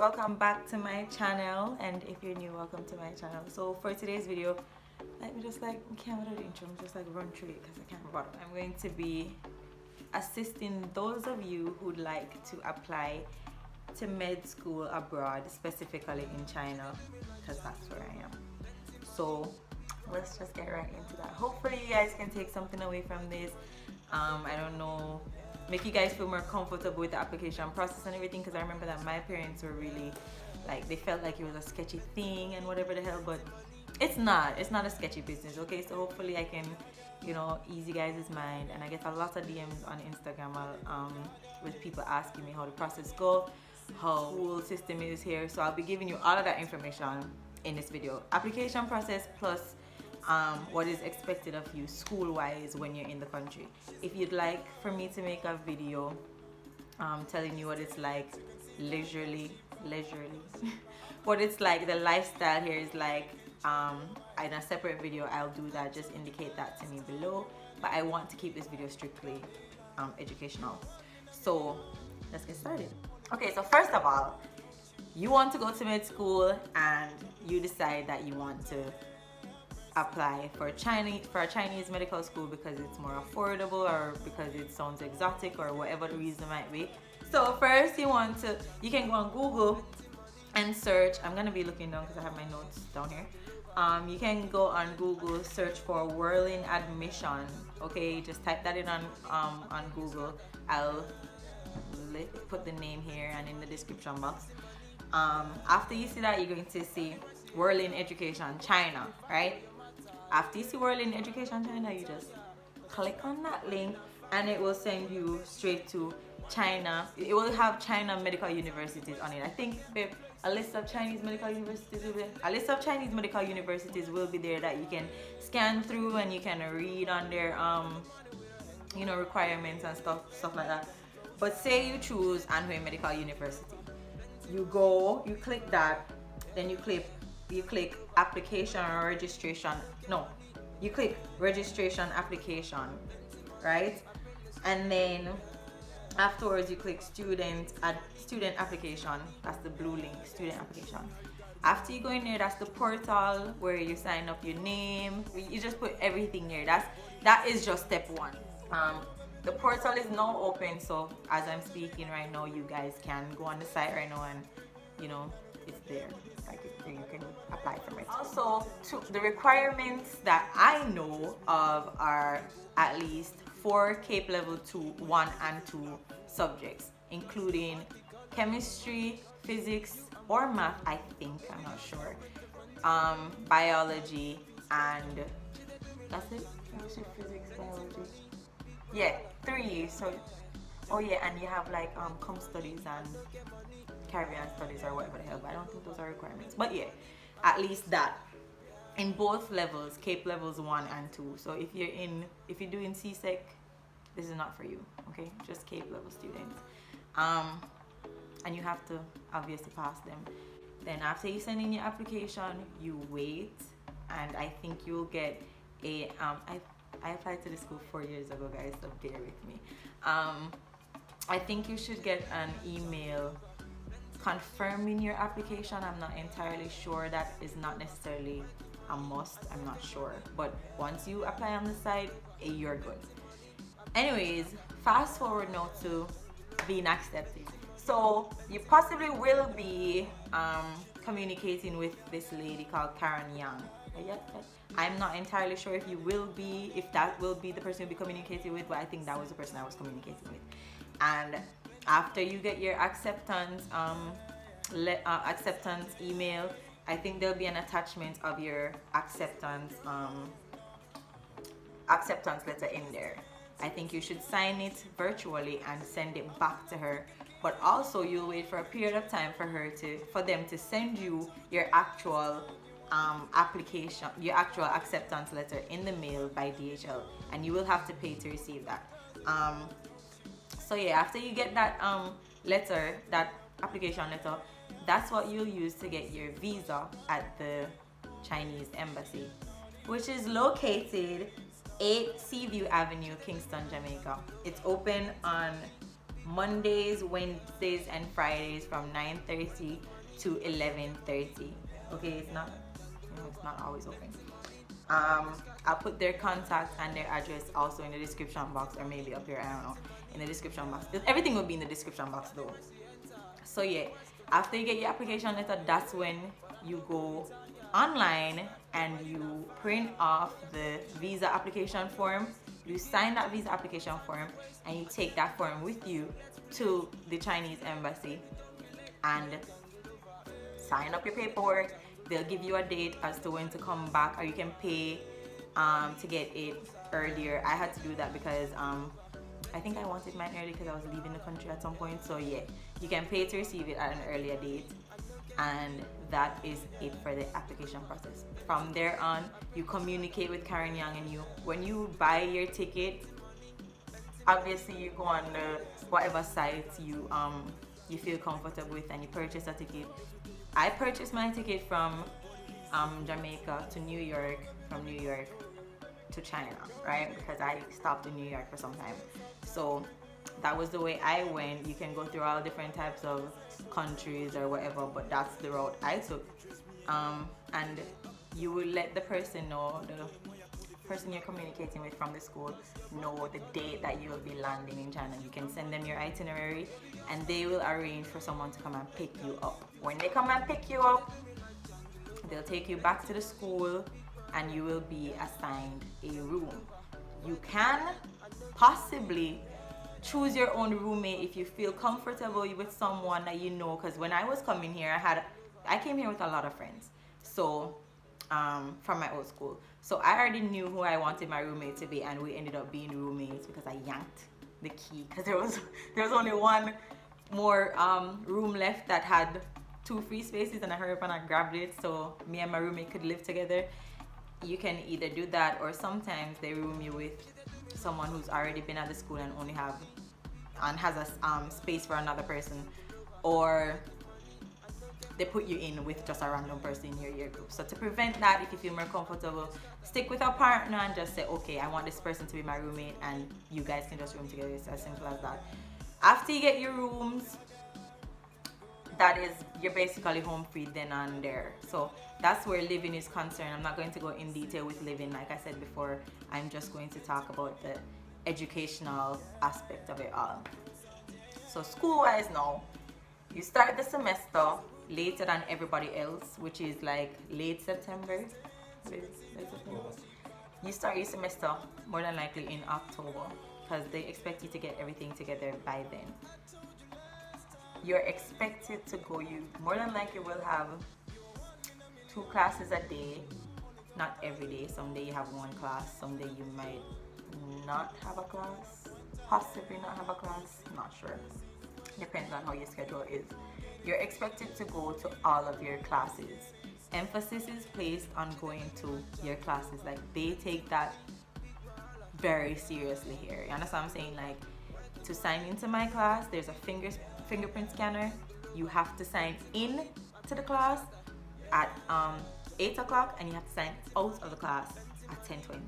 welcome back to my channel, and if you're new, welcome to my channel. So for today's video, let me just can't do the intro, I'm just run through it because I can't bother. I'm going to be assisting those of you who'd like to apply to med school abroad, specifically in China, because that's where I am. So let's just get right into that. Hopefully you guys can take something away from this. I don't know, make you guys feel more comfortable with the application process and everything, because I remember that my parents were really they felt like it was a sketchy thing and whatever the hell, but it's not a sketchy business. Okay, so hopefully I can, you know, ease you guys' mind. And I get a lot of DMs on Instagram with people asking me how the process go, how the school system is here. So I'll be giving you all of that information in this video. Application process plus what is expected of you school-wise when you're in the country. If you'd like for me to make a video telling you what it's like leisurely what it's like, the lifestyle here is like, in a separate video I'll do that. Just indicate that to me below, but I want to keep this video strictly educational. So let's get started. Okay, so first of all, you want to go to med school and you decide that you want to apply for a Chinese medical school because it's more affordable or because it sounds exotic or whatever the reason might be. So first you can go on Google and search. I'm gonna be looking down because I have my notes down here. You can go on Google, search for Worlinadmission. Okay, just type that in on Google. I'll put the name here and in the description box. After you see that, you're going to see Worlin Education China, right? After you see Worlin Education China, you just click on that link and it will send you straight to China. It will have China medical universities on it. I think, babe, a list of Chinese medical universities will be there that you can scan through and you can read on their you know, requirements and stuff like that. But say you choose Anhui Medical University, you click that, then you click application or registration. No, you click registration application, right? And then afterwards you click student application. That's the blue link, student application. After you go in there, that's the portal where you sign up your name. You just put everything there. That is just step one. The portal is now open, so as I'm speaking right now, you guys can go on the site right now and, you know, it's there. You can apply for it. Also, the requirements that I know of are at least 4 CAPE level 2, 1 and 2 subjects, including chemistry, physics, or math, I think, I'm not sure, biology, and that's it. Chemistry, physics, biology. Yeah, 3. So, oh yeah, and you have com studies and Caribbean studies or whatever the hell, but I don't think those are requirements. But yeah, at least that in both levels, CAPE levels 1 and 2. So if you're doing CSEC, this is not for you, okay? Just CAPE level students, and you have to obviously pass them. Then after you send in your application, you wait, and I think you'll get a I applied to the school 4 years ago, guys, so bear with me. I think you should get an email confirming your application. I'm not entirely sure. That is not necessarily a must. I'm not sure. But once you apply on the site, you're good. Anyways, fast forward now to being accepted. So you possibly will be communicating with this lady called Karen Young. I'm not entirely sure if that will be the person you'll be communicating with, but I think that was the person I was communicating with. And after you get your acceptance email, I think there'll be an attachment of your acceptance letter in there. I think you should sign it virtually and send it back to her. But also you'll wait for a period of time for them to send you your actual application, your actual acceptance letter in the mail by DHL, and you will have to pay to receive that. So yeah, after you get that letter, that application letter, that's what you'll use to get your visa at the Chinese embassy, which is located 8 Seaview Avenue, Kingston, Jamaica. It's open on Mondays, Wednesdays, and Fridays from 9:30 to 11:30. Okay, it's not, it's not always open. I'll put their contact and their address also in the description box, or maybe up here, I don't know, in the description box. Everything will be in the description box though. So yeah, after you get your application letter, that's when you go online and you print off the visa application form. You sign that visa application form and you take that form with you to the Chinese embassy and sign up your paperwork. They'll give you a date as to when to come back, or you can pay to get it earlier. I had to do that because I think I wanted mine early because I was leaving the country at some point. So yeah, you can pay to receive it at an earlier date, and that is it for the application process. From there on, you communicate with Karen Young, and when you buy your ticket, obviously you go on the whatever site you feel comfortable with and you purchase a ticket. I purchased my ticket from Jamaica to New York, from New York to China, right? Because I stopped in New York for some time. So that was the way I went. You can go through all different types of countries or whatever, but that's the route I took. And you will let the person know, the person you're communicating with from the school, know the date that you will be landing in China. You can send them your itinerary and they will arrange for someone to come and pick you up. When they come and pick you up, they'll take you back to the school and you will be assigned a room. You can possibly choose your own roommate if you feel comfortable with someone that you know, because when I was coming here, I came here with a lot of friends, so from my old school, so I already knew who I wanted my roommate to be, and we ended up being roommates because I yanked the key because there was only one more room left that had 2 free spaces, and I hurried up and I grabbed it so me and my roommate could live together. You can either do that, or sometimes they room you with someone who's already been at the school and only has a space for another person, or they put you in with just a random person in your year group. So to prevent that, if you feel more comfortable, stick with a partner and just say, okay, I want this person to be my roommate, and you guys can just room together. It's as simple as that. After you get your rooms, you're basically home free then and there. So that's where living is concerned. I'm not going to go in detail with living. Like I said before, I'm just going to talk about the educational aspect of it all. So school-wise now, you start the semester later than everybody else, which is like late September. You start your semester more than likely in October because they expect you to get everything together by then. You're expected to go, you more than likely will have 2 classes a day. Not every day. Some day you have 1 class, some day you might not have a class, possibly not have a class, not sure. Depends on how your schedule is. You're expected to go to all of your classes. Emphasis is placed on going to your classes. Like, they take that very seriously here. You understand what I'm saying? Like, to sign into my class, there's a fingerprint scanner. You have to sign in to the class at 8 o'clock, and you have to sign out of the class at 10:20.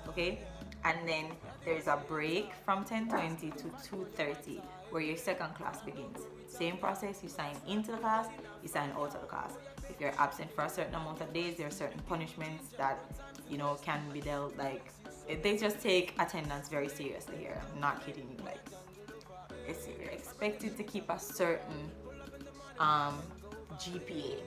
Okay? And then there's a break from 10:20 to 2:30 where your second class begins. Same process, you sign into the class, you sign out of the class. If you're absent for a certain amount of days, there are certain punishments that, you know, can be dealt. Like, they just take attendance very seriously here. I'm not kidding you. Like, you're expected to keep a certain GPA.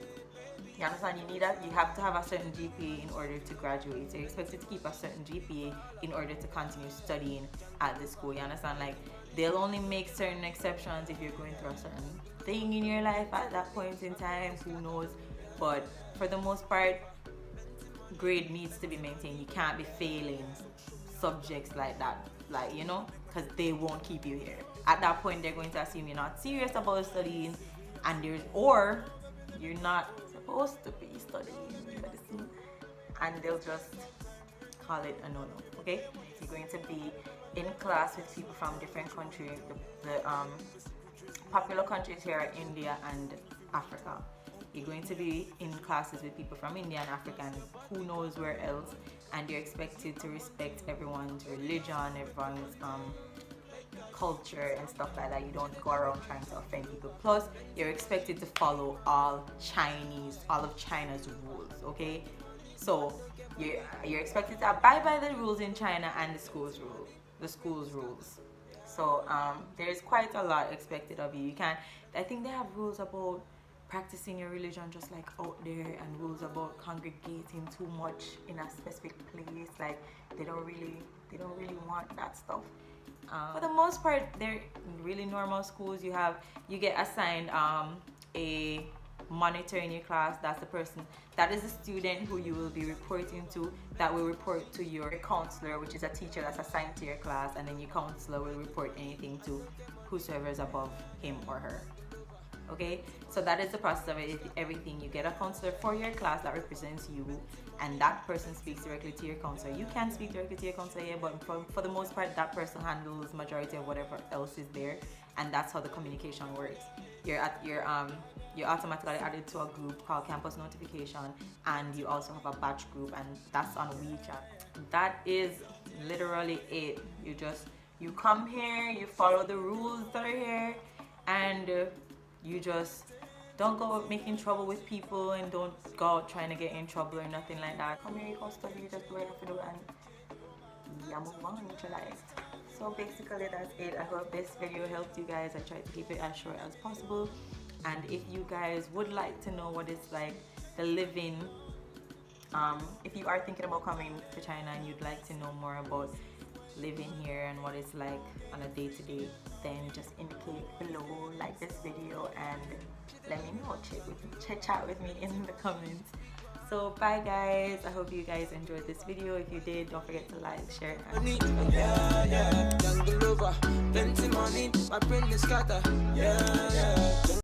You understand? You have to have a certain GPA in order to graduate. So you're expected to keep a certain GPA in order to continue studying at the school. You understand? Like, they'll only make certain exceptions if you're going through a certain thing in your life at that point in time. Who knows? But for the most part, grade needs to be maintained. You can't be failing subjects like that, like, you know, because they won't keep you here. At that point, they're going to assume you're not serious about studying, or you're not supposed to be studying medicine, and they'll just call it a no-no. Okay, you're going to be in class with people from different countries. The popular countries here are India and Africa. You're going to be in classes with people from India and Africa and who knows where else, and you're expected to respect everyone's religion, everyone's culture and stuff like that. You don't go around trying to offend people. Plus, you're expected to follow all of China's rules, okay? So you're expected to abide by the rules in China and the school's rules. So there's quite a lot expected of you. You can't. I think they have rules about practicing your religion just like out there, and rules about congregating too much in a specific place. Like they don't really want that stuff. For the most part, they're really normal schools. You get assigned a monitor in your class. That is the student who you will be reporting to, that will report to your counselor, which is a teacher that's assigned to your class, and then your counselor will report anything to whosoever is above him or her. Okay, so that is the process of everything. You get a counselor for your class that represents you, and that person speaks directly to your counselor. You can speak directly to your counselor, yeah, but for the most part, that person handles majority of whatever else is there, and that's how the communication works. You're automatically added to a group called Campus Notification, and you also have a batch group, and that's on WeChat. That is literally it. You come here, you follow the rules that are here, and you just don't go out making trouble with people, and don't go out trying to get in trouble or nothing like that. Come here, you go study, you just do what you have to do, and move on with your life. So basically that's it. I hope this video helped you guys. I tried to keep it as short as possible. And if you guys would like to know what it's like the living, if you are thinking about coming to China and you'd like to know more about living here and what it's like on a day-to-day, then just indicate below, like this video, and let me know. Chat with me in the comments. So bye guys, I hope you guys enjoyed this video. If you did, don't forget to like, share, and subscribe.